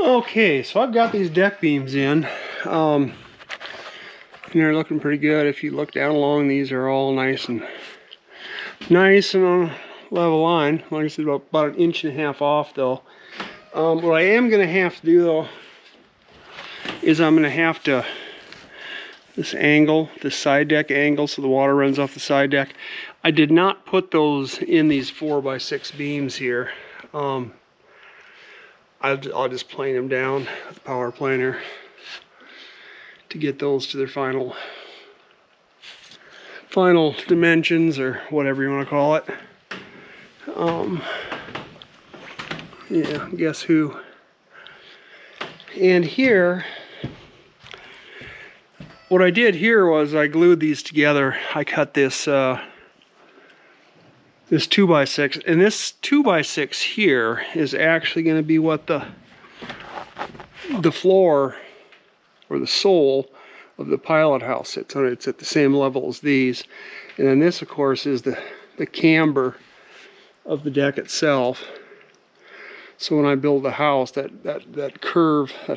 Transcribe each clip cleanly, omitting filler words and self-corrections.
Okay, so I've got these deck beams in. And they're looking pretty good. If you look down along, these are all nice and on a level line. Like I said, about 1.5 inches off though. What I am going to have to do though is I'm going to have to this side deck angle, so the water runs off the side deck. I did not put those in these 4x6 beams here. I'll just plane them down with the power planer to get those to their final dimensions, or whatever you want to call it. Yeah, guess who? And here, what I did here was I glued these together. I cut this this 2x6, and this 2x6 here is actually going to be what the floor or the sole of the pilot house sits on. It's at the same level as these, and then this, of course, is the camber of the deck itself. So when I build the house, that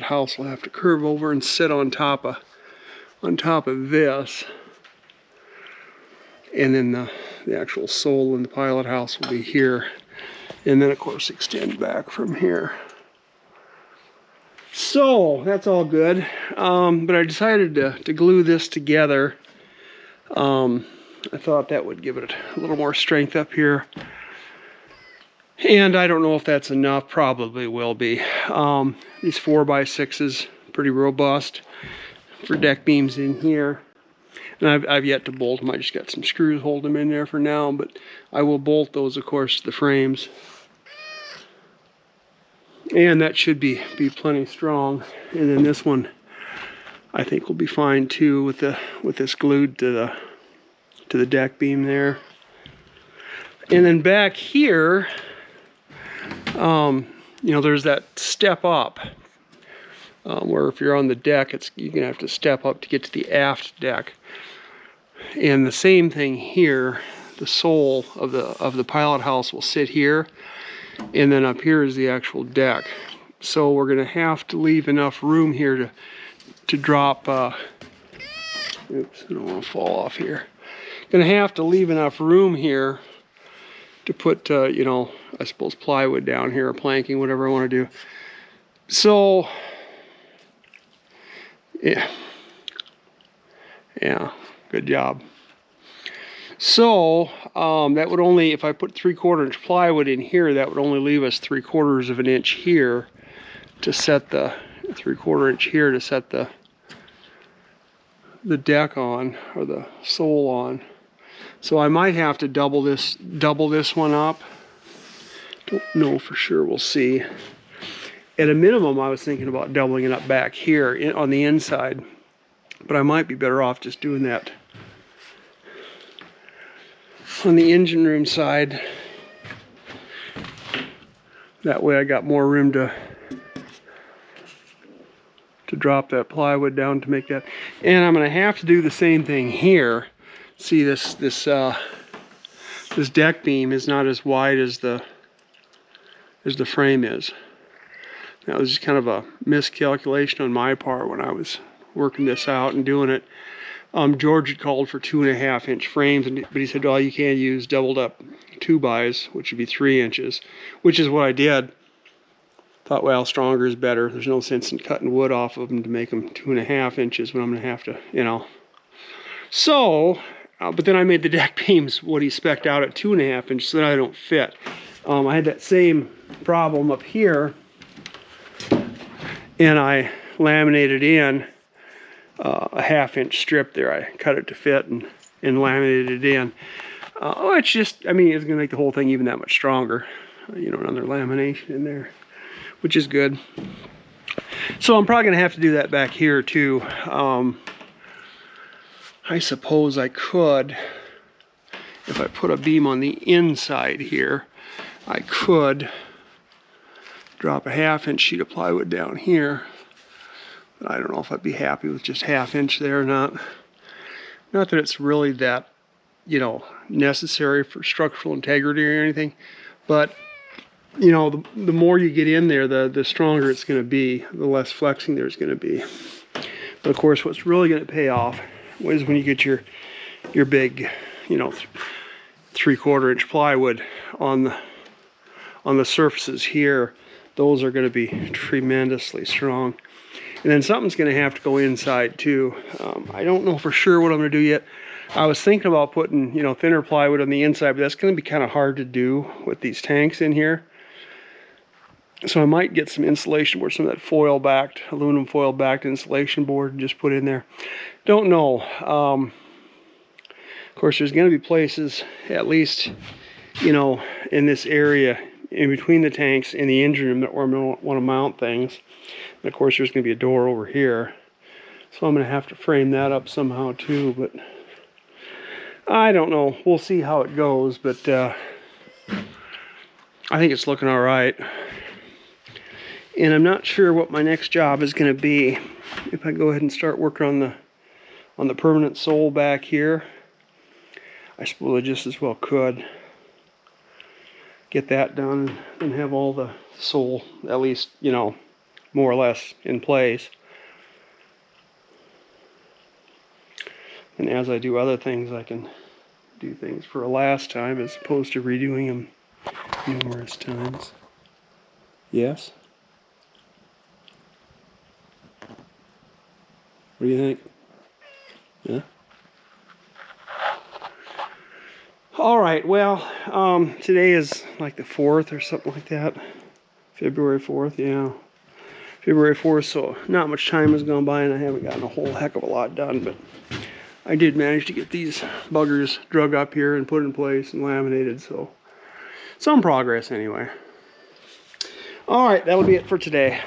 house will have to curve over and sit on top of this, and then the actual sole in the pilot house will be here, and then of course extend back from here. So that's all good, but I decided to glue this together. I thought that would give it a little more strength up here, and I don't know if that's enough. Probably will be. These 4x6s pretty robust for deck beams in here. And I've yet to bolt them. I just got some screws holding them in there for now, but I will bolt those, of course, to the frames. And that should be plenty strong. And then this one, I think, will be fine too with this glued to the deck beam there. And then back here, you know, there's that step up. Where if you're on the deck, you're gonna have to step up to get to the aft deck. And the same thing here, the sole of the pilot house will sit here, and then up here is the actual deck. So we're gonna have to leave enough room here to drop. Oops, I don't want to fall off here. Gonna have to leave enough room here to put, you know, I suppose plywood down here or planking, whatever I want to do. So. Yeah, good job. So that would only, if I put 3/4 inch plywood in here, that would only leave us 3/4 of an inch here to set the 3/4 inch here to set the deck on, or the sole on. So I might have to double this one up. Don't know for sure, we'll see. At a minimum, I was thinking about doubling it up back here on the inside, but I might be better off just doing that on the engine room side. That way I got more room to drop that plywood down to make that. And I'm going to have to do the same thing here. See, this deck beam is not as wide as the frame is. That was just kind of a miscalculation on my part when I was working this out and doing it. George had called for 2.5 inch frames, but he said, "Oh, you can't use doubled up 2x, which would be 3 inches," which is what I did. Thought, well, stronger is better. There's no sense in cutting wood off of them to make them 2.5 inches when I'm going to have to, you know. So, but then I made the deck beams what he spec'd out at 2.5 inches, so that I don't fit. I had that same problem up here, and I laminated in a 1/2 inch strip there. I cut it to fit and laminated it in. It's just, I mean, it's going to make the whole thing even that much stronger. You know, another lamination in there, which is good. So I'm probably going to have to do that back here too. I suppose I could, if I put a beam on the inside here, I could drop a 1/2 inch sheet of plywood down here. But I don't know if I'd be happy with just 1/2 inch there or not. Not that it's really that, you know, necessary for structural integrity or anything, but you know, the more you get in there, the stronger it's going to be, the less flexing there's going to be. But of course, what's really going to pay off is when you get your big, you know, 3/4 inch plywood on the surfaces here. Those are going to be tremendously strong. And then something's going to have to go inside too. I don't know for sure what I'm going to do yet. I was thinking about putting, you know, thinner plywood on the inside, but that's going to be kind of hard to do with these tanks in here. So I might get some insulation board, some of that foil-backed, aluminum foil-backed insulation board, and just put in there. Don't know. Of course, there's going to be places, at least, you know, in this area, in between the tanks and the engine room, where I want to mount things. And of course, there's going to be a door over here. So I'm going to have to frame that up somehow too, but I don't know. We'll see how it goes, but I think it's looking all right. And I'm not sure what my next job is going to be. If I go ahead and start working on the permanent sole back here, I suppose I just as well could get that done and have all the sole, at least, you know, more or less in place. And as I do other things, I can do things for a last time as opposed to redoing them numerous times. Yes? What do you think? Yeah? All right, well, today is like the 4th or something like that. February 4th, yeah. February 4th, so not much time has gone by and I haven't gotten a whole heck of a lot done, but I did manage to get these buggers drug up here and put in place and laminated, so some progress anyway. All right, that'll be it for today.